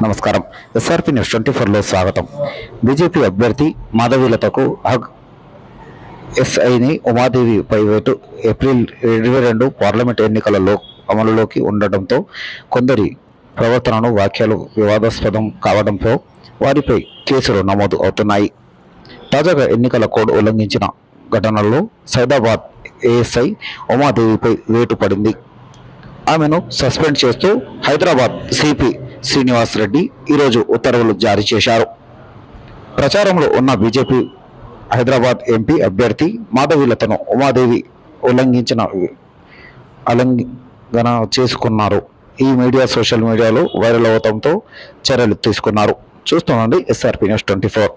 నమస్కారం. SRP news 24లో స్వాగతం. BJP అభ్యర్థి మాధవీలతకు హగ్, ఎస్ఐని ఉమాదేవిపై వేటు. ఏప్రిల్ 22 పార్లమెంట్ ఎన్నికలలో అమలులోకి ఉండటంతో కొందరి వ్యాఖ్యలు వివాదాస్పదం కావడంతో వారిపై కేసులు నమోదు అవుతున్నాయి. తాజాగా ఎన్నికల కోడ్ ఉల్లంఘించిన ఘటనల్లో సైదాబాద్ ఏఎస్ఐ ఉమాదేవిపై వేటు పడింది. ఆమెను సస్పెండ్ చేస్తూ హైదరాబాద్ సిపి శ్రీనివాస్ రెడ్డి ఈరోజు ఉత్తర్వులు జారీ చేశారు. ప్రచారంలో ఉన్న బీజేపీ హైదరాబాద్ ఎంపీ అభ్యర్థి మాధవీలతను ఉమాదేవి ఉల్లంఘన చేసుకున్నారు. ఈ సోషల్ మీడియాలో వైరల్ అవడంతో చర్యలు తీసుకున్నారు. చూస్తుండండి ఎస్ఆర్పి న్యూస్ 24.